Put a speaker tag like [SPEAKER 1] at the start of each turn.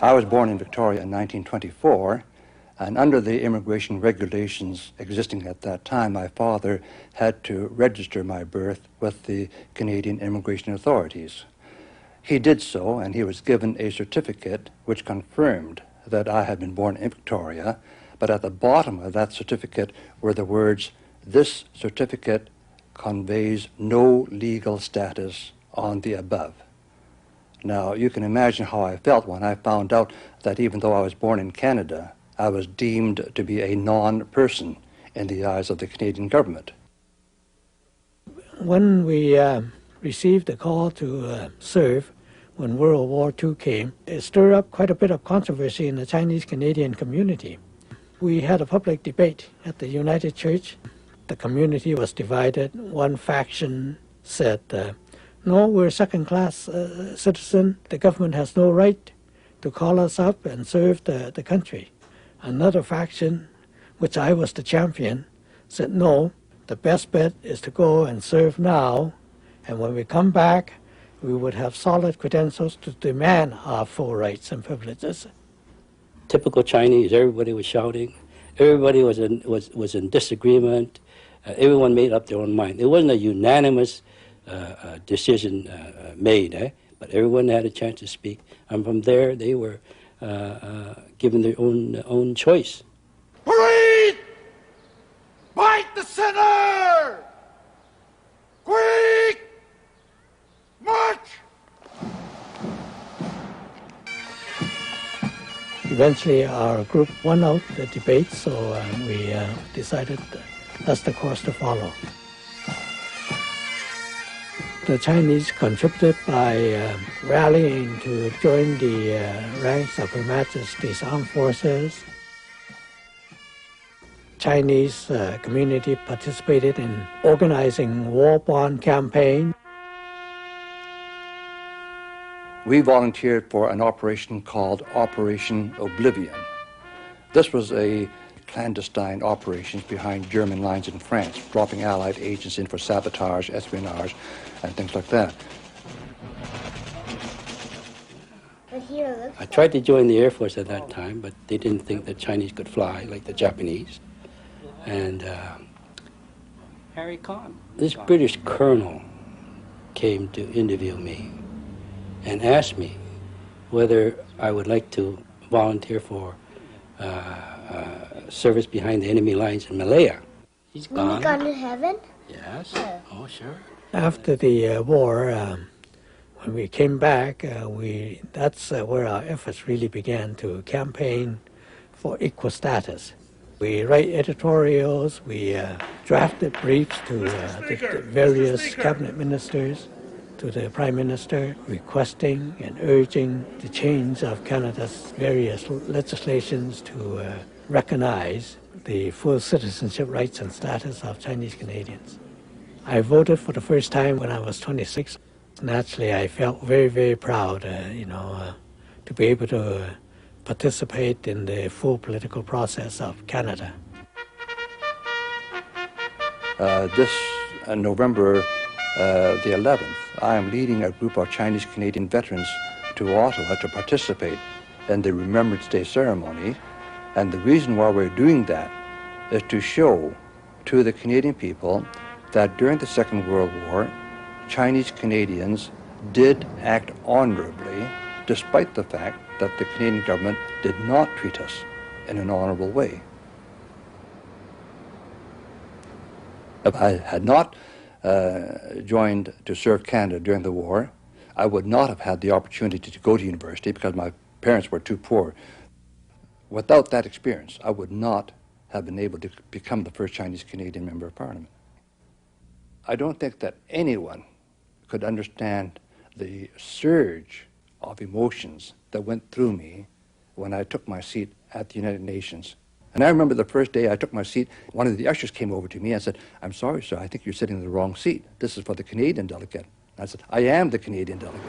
[SPEAKER 1] I was born in Victoria in 1924, and under the immigration regulations existing at that time, my father had to register my birth with the Canadian immigration authorities. He did so, and he was given a certificate which confirmed that I had been born in Victoria, but at the bottom of that certificate were the words, "This certificate conveys no legal status on the above." Now, you can imagine how I felt when I found out that even though I was born in Canada, I was deemed to be a non-person in the eyes of the Canadian government.
[SPEAKER 2] When we received a call to serve when World War II came, it stirred up quite a bit of controversy in the Chinese-Canadian community. We had a public debate at the United Church. The community was divided. One faction said, no, we're second-class citizen. The government has no right to call us up and serve the country. Another faction, which I was the champion, said, no, the best bet is to go and serve now, and when we come back, we would have solid credentials to demand our full rights and privileges.
[SPEAKER 3] Typical Chinese, everybody was shouting, everybody was in disagreement, everyone made up their own mind. It wasn't a unanimous decision made, but everyone had a chance to speak, and from there they were given their own choice.
[SPEAKER 4] Parade! Bite the center! Quick! March!
[SPEAKER 2] Eventually our group won out the debate, so we decided that's the course to follow. The Chinese contributed by rallying to join the ranks of Her Majesty's Armed Forces. Chinese community participated in organizing war bond campaign.
[SPEAKER 1] We volunteered for an operation called Operation Oblivion. This was a clandestine operation behind German lines in France, dropping Allied agents in for sabotage, espionage, and things like that.
[SPEAKER 3] I tried to join the Air Force at that time, but they didn't think the Chinese could fly like the Japanese. And this British colonel came to interview me and asked me whether I would like to volunteer for service behind the enemy lines in Malaya. He's gone.
[SPEAKER 5] When you gone to heaven?
[SPEAKER 3] Yes. Oh, sure.
[SPEAKER 2] After the war, when we came back, that's where our efforts really began to campaign for equal status. We write editorials, we drafted briefs to the various cabinet ministers, to the Prime Minister, requesting and urging the change of Canada's various legislations to recognize the full citizenship rights and status of Chinese Canadians. I voted for the first time when I was 26. Naturally, I felt very, very proud, to be able to participate in the full political process of Canada.
[SPEAKER 1] This November the 11th, I am leading a group of Chinese Canadian veterans to Ottawa to participate in the Remembrance Day ceremony. And the reason why we're doing that is to show to the Canadian people that during the Second World War, Chinese Canadians did act honorably, despite the fact that the Canadian government did not treat us in an honorable way. If I had not joined to serve Canada during the war, I would not have had the opportunity to go to university because my parents were too poor. Without that experience, I would not have been able to become the first Chinese Canadian member of Parliament. I don't think that anyone could understand the surge of emotions that went through me when I took my seat at the United Nations. And I remember the first day I took my seat, one of the ushers came over to me and said, "I'm sorry, sir, I think you're sitting in the wrong seat. This is for the Canadian delegate." And I said, "I am the Canadian delegate."